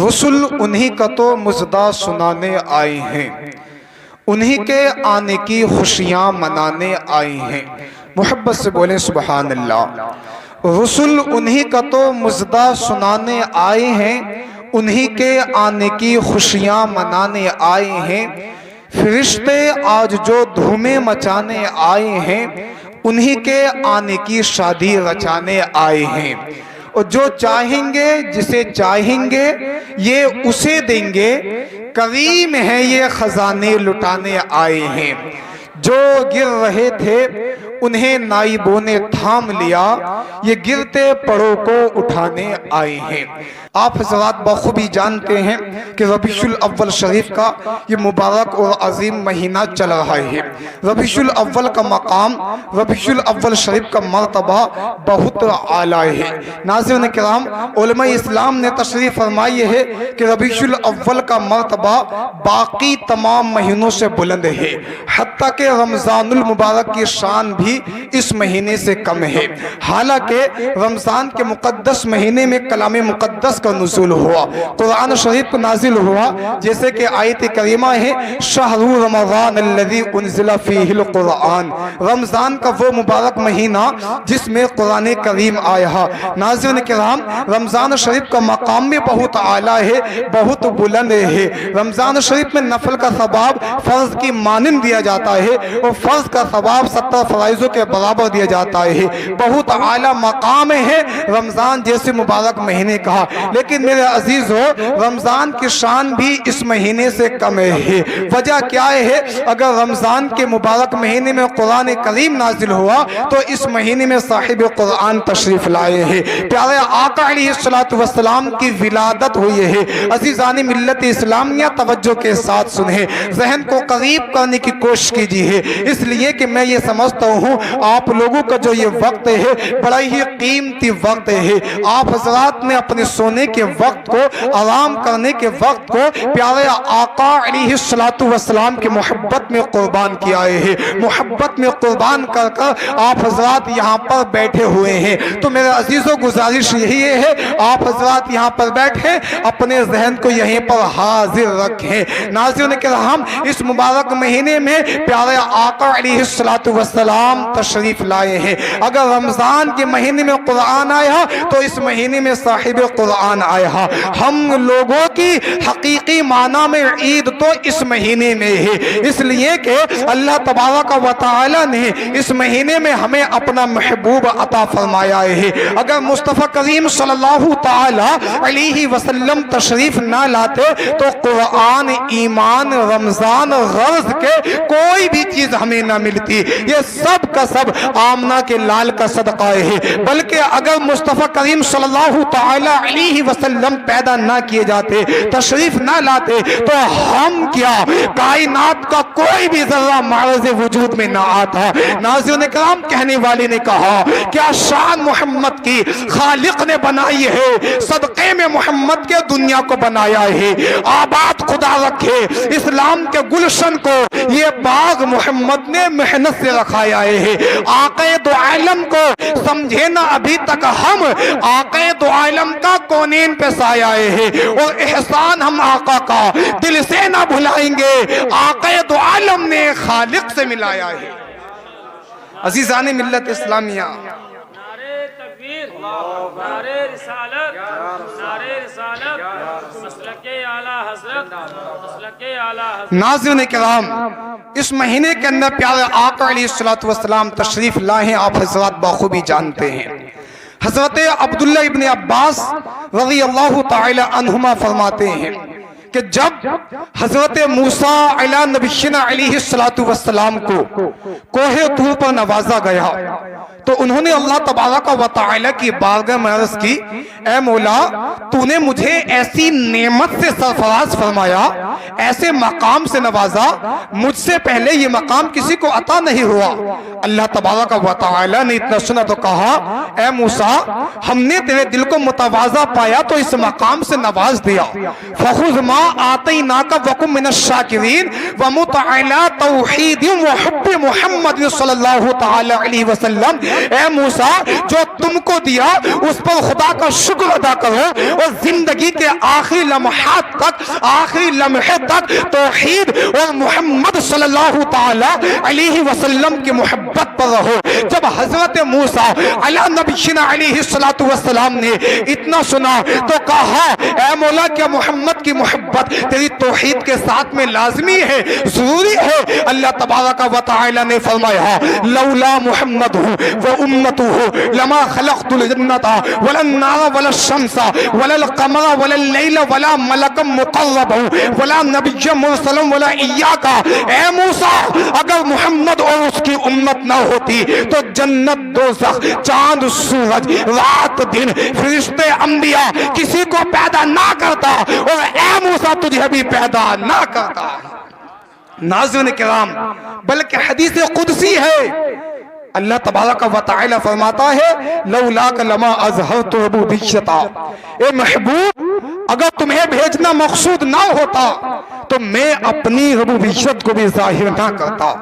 رسول انہی کا تو مژدہ سنانے آئے ہیں، انہی کے آنے کی خوشیاں منانے آئے ہیں۔ محبت سے بولیں سبحان اللہ۔ رسول انہی کا تو مژدہ سنانے آئے ہیں، انہی کے آنے کی خوشیاں منانے آئے ہیں۔ فرشتے آج جو دھومیں مچانے آئے ہیں، انہی کے آنے کی شادی رچانے آئے ہیں۔ اور جو چاہیں گے جسے چاہیں گے یہ اسے دیں گے، کریم ہے یہ خزانے لٹانے آئے ہیں۔ جو گر رہے تھے انہیں نائبوں نے تھام لیا، یہ گرتے پڑوں کو اٹھانے آئے ہیں۔ آپ حضرات بخوبی جانتے ہیں کہ ربیع الاول شریف کا یہ مبارک اور عظیم مہینہ چل رہا ہے۔ ربیع الاول کا مقام، ربیع الاول شریف کا مرتبہ بہت اعلیٰ ہے۔ ناظرین کرام، علماء اسلام نے تشریح فرمائی ہے کہ ربیع الاول کا مرتبہ باقی تمام مہینوں سے بلند ہے، حتیٰ کہ رمضان المبارک کی شان بھی اس مہینے سے کم ہے۔ حالانکہ رمضان کے مقدس مہینے میں کلام مقدس کا نزول ہوا، قرآن شریف کو نازل ہوا، جیسے کہ آیت کریمہ ہے شہر رمضان الذی انزل فیہ القرآن، رمضان کا وہ مبارک مہینہ جس میں قرآن کریم آیا۔ ناظرین کرام، رمضان شریف کا مقام بھی بہت اعلیٰ ہے، بہت بلند ہے۔ رمضان شریف میں نفل کا ثواب فرض کی مانند دیا جاتا ہے، اور فرض کا ثواب 70 فرائضوں کے برابر دیا جاتا ہے۔ بہت اعلیٰ مقام ہے رمضان جیسے مبارک مہینے کا۔ لیکن میرے عزیزو، رمضان کی شان بھی اس مہینے سے کم ہے۔ وجہ کیا ہے؟ اگر رمضان کے مبارک مہینے میں قرآن کریم نازل ہوا تو اس مہینے میں صاحب قرآن تشریف لائے ہیں، پیارے آقا علیہ السلام کی ولادت ہوئی ہے۔ عزیزان ملت اسلامیہ توجہ کے ساتھ سنیں، ذہن کو قریب کرنے کی کوشش کیجیے، اس لیے کہ میں یہ سمجھتا ہوں آپ لوگوں کا جو یہ وقت ہے بڑا ہی قیمتی وقت ہے۔ آپ حضرات نے اپنے سونے کے وقت کو، آرام کرنے کے وقت کو پیارے آقا علیہ السلام کی محبت میں قربان کیا ہے۔ محبت میں قربان کر کر آپ حضرات یہاں پر بیٹھے ہوئے ہیں، تو میرے عزیزوں گزارش یہی ہے آپ حضرات یہاں پر بیٹھیں، اپنے ذہن کو یہیں پر حاضر رکھیں۔ ناظرین کرام، اس مبارک مہینے میں پیارے آقا علیہ السلام تشریف لائے ہیں۔ اگر رمضان کے مہینے میں قرآن آیا تو اس مہینے میں صاحب قرآن آیا۔ ہم لوگوں کی حقیقی معنی میں عید تو اس مہینے میں ہے، اس لیے کہ اللہ تبارک و تعالی نے اس مہینے میں ہمیں اپنا محبوب عطا فرمایا ہے۔ اگر مصطفیٰ کریم صلی اللہ تعالی علیہ وسلم تشریف نہ لاتے تو قرآن، ایمان، رمضان، غرض کے کوئی بھی چیز ہمیں نہ ملتی۔ یہ سب کا سب آمنہ کے لال کا صدقہ ہے۔ بلکہ اگر مصطفیٰ کریم صلی اللہ تعالی علیہ وسلم پیدا نہ کیے جاتے، تشریف نہ لاتے، تو ہم کیا، کائنات کا کوئی بھی ذرہ معرض وجود میں نہ آتا۔ ناظرین کرام، کہنے والے نے کہا کیا شان محمد کی خالق نے بنائی ہے، صدقے میں محمد کے دنیا کو بنایا ہے۔ آباد خدا رکھے اسلام کے گلشن کو، یہ باغ محمد نے محنت سے رکھایا ہے۔ آقا دو عالم کو سمجھے نہ ابھی تک ہم، آقا دو عالم کا کونین پہ سایہ ہے، اور احسان ہم آقا کا دل سے نہ بھلائیں گے، آقا دو عالم نے خالق سے ملایا ہے۔ عزیزان ملت اسلامیہ، نعرے تکبیر، نعرے رسالت، نعرے رسالت، مسلک اعلیٰ حضرت، مسلک اعلیٰ حضرت۔ ناظرین کرام، اس مہینے کے اندر پیارے آقا علیہ السلام تشریف لائے، آپ حضرات بخوبی جانتے ہیں۔ حضرت عبداللہ ابن عباس رضی اللہ تعالی عنہما فرماتے ہیں کہ جب حضرت موسیٰ علیہ نبینا علیہ السلام کو کوہ طور پر نوازا گیا تو انہوں نے اللہ تبارک و تعالی کی بارگاہ میں عرض کی، اے مولا، تو نے مجھے ایسی نعمت سے سرفراز فرمایا ایسے مقام سے نوازا مجھ سے پہلے یہ مقام کسی کو عطا نہیں ہوا۔ اللہ تبارک و تعالی نے اتنا سنا تو کہا اے موسیٰ ہم نے تیرے دل کو متواضع پایا تو اس مقام سے نواز دیا۔ فخذ ما آتیناک وکن من الشاکرین ومتعلی توحید وحب محمد صلی اللہ تعالی علیہ وسلم۔ اے موسیٰ جو تم کو دیا اس پر خدا کا شکر ادا کرو اور زندگی کے آخری لمحات تک، آخری لمحے تک توحید اور محمد صلی اللہ تعالی علیہ وسلم کی محبت پر رہو۔ جب حضرت موسیٰ علی نبینا علیہ السلام نے اتنا سنا تو کہا اے مولا کیا محمد کی محبت تیری توحید کے ساتھ میں لازمی ہے، ضروری ہے؟ اللہ تبارک و تعالی نے فرمایا لولا محمد و امته لما خلقت الجنت ولا النار ولا الشمس ولا القمر ولا اللیل ولا ملک مقرب ولا نبی مرسل ولا ایاک۔ اے موسیٰ اگر محمد اور اس کی امت نہ ہوتی تو جنت، دوزخ، چاند، سورج، رات، دن، فرشتے، انبیاء کسی کو پیدا نہ کرتا اور اے موسیٰ تجھے بھی پیدا نہ کرتا۔ ناظرین کرام بلکہ حدیث قدسی ہے، اللہ تبارک و تعالی فرماتا ہے لولاک لما اظہرت عبودیتا۔ اے محبوب اگر تمہیں بھیجنا مقصود نہ ہوتا تو میں اپنی ربوبیت کو بھی ظاہر نہ کرتا،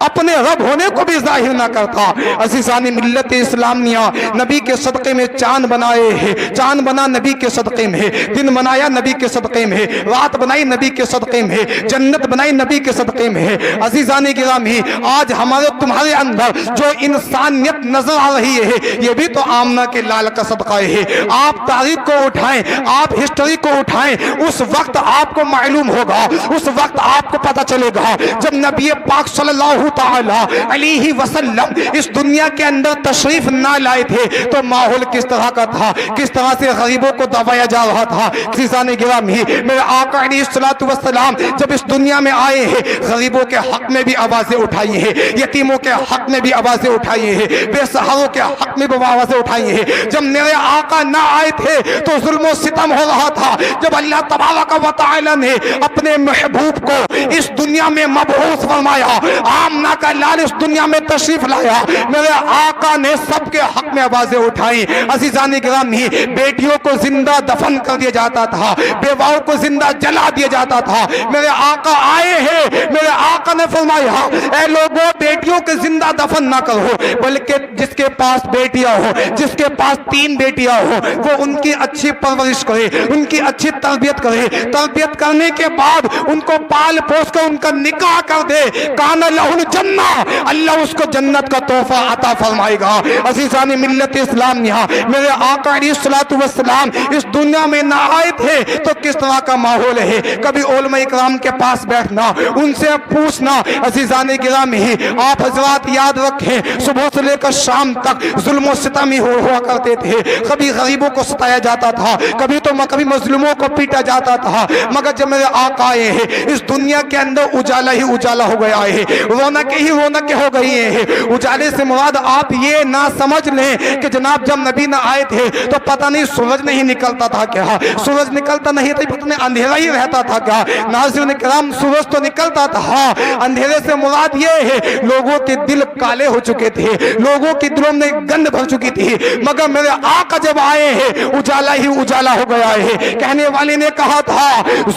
اپنے رب ہونے کو بھی ظاہر نہ کرتا۔ عزیزان ملت اسلامیہ نبی کے صدقے میں چاند بنائے ہیں، چاند بنا نبی کے صدقے میں، دن بنایا نبی کے صدقے میں، رات بنائی نبی کے صدقے میں، جنت بنائی نبی کے صدقے میں۔ عزیزان گرامی آج ہمارے تمہارے اندر جو انسانیت نظر آ رہی ہے یہ بھی تو آمنہ کے لال کا صدقہ ہے۔ آپ تاریخ کو اٹھائیں، آپ ہسٹری کو اٹھائیں، اس وقت آپ کو معلوم ہوگا، اس وقت آپ کو پتہ چلے گا جب نبی پاک صلی اللہ تعالی علیہ وسلم اس دنیا کے اندر تشریف نہ لائے تھے تو ماحول کس طرح کا تھا، کس طرح سے غریبوں کو دبایا جا رہا تھا۔ عزیزان گرامی میرے آقا علیہ السلام جب اس دنیا میں آئے ہیں غریبوں کے حق میں بھی آوازیں اٹھائی ہیں، یتیموں کے حق میں بھی آوازیں اٹھائی ہیں، بے سہاروں کے حق میں بھی آوازیں اٹھائی ہیں۔ جب میرے آقا نہ آئے تھے تو ظلم و ستم ہو رہا تھا۔ جب اللہ تبارک و تعالی نے اپنے محبوب کو اس دنیا میں مبعوث فرمایا، آمنہ کا لال اس دنیا میں تشریف لایا، میرے آقا نے سب کے حق میں آوازیں اٹھائی۔ عزیزان گرامی بیٹیوں کو زندہ دفن کر دیا جاتا تھا، بیواؤں کو زندہ جلا دیا جاتا تھا۔ میرے آقا آئے ہیں، میرے آقا نے فرمایا اے لوگوں بیٹیوں کے زندہ دفن نہ کرو بلکہ جس کے پاس بیٹیاں ہو، جس کے پاس 3 بیٹیاں ہو وہ ان کی اچھی پرورش کرے، ان کی اچھی تربیت کرے، تربیت کرنے کے بعد ان کو پال پوس کر ان کا نکاح کر دے، کان لہن جنہ، اللہ اس کو جنت کا تحفہ عطا فرمائے گا۔ عزیزان ملت اسلامیہ میرے آقا علیہ السلام اس دنیا میں نہ آئے تھے تو کس طرح کا ماحول ہے، کبھی علماء اکرام کے پاس بیٹھنا، ان سے پوچھنا۔ عزیزان گرامی آپ حضرات یاد رکھیں صبح سے لے کر شام تک ظلم و ستم ہی ہوا کرتے تھے، کبھی غریبوں کو ستایا جاتا تھا، کبھی مظلوموں کو پیٹا جاتا تھا، مگر جب میرے آقا آئے ہیں اس دنیا کے اندر اجالا ہی اجالا ہو گیا ہے، رونق ہی رونق ہو گئی ہے۔ اجالے سے مراد آپ یہ نہ سمجھ لیں کہ جناب جب نبی نہ آئے تھے تو پتہ نہیں سورج نہیں نکلتا تھا کیا، سورج نکلتا نہیں تھا پتہ نہیں اندھیرا ہی رہتا تھا کیا۔ ناظرین کرام سورج تو نکلتا تھا، اندھیرے سے مراد یہ ہے لوگوں کے دل کالے ہو چکے تھے، لوگوں کے دلوں میں گند بھر چکی تھی، مگر میرے آقا جب آئے ہیں اجالا ہی اجالا ہو گیا ہے۔ کہنے والے نے کہا تھا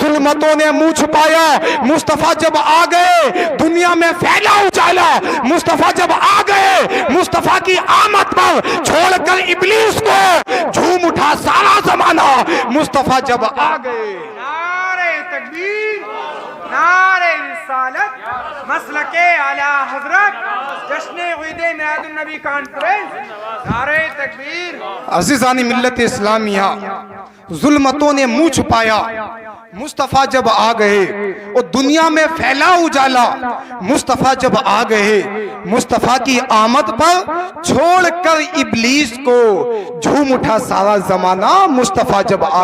ظلمتوں نے منہ چھپایا، مصطفیٰ جب آ گئے دنیا میں پھیلا اجالا، مصطفیٰ جب آ گئے مصطفیٰ کی آمد پر چھوڑ کر ابلیس کو جھوم اٹھا سارا زمانہ، مصطفیٰ جب آ گئے۔ نعرہ تکبیر، نعرہ رسالت، مسلک اعلی حضرت، جشن عید میلاد النبی کانفرنس، نعرہ تکبیر۔ عزیزان ملت اسلامیہ ظلمتوں نے منہ چھپایا، مصطفیٰ جب آ گئے اور دنیا میں پھیلا اجالا، مصطفیٰ جب آ گئے مصطفیٰ کی آمد پر چھوڑ کر ابلیس کو جھوم اٹھا سارا زمانہ، مصطفیٰ جب آ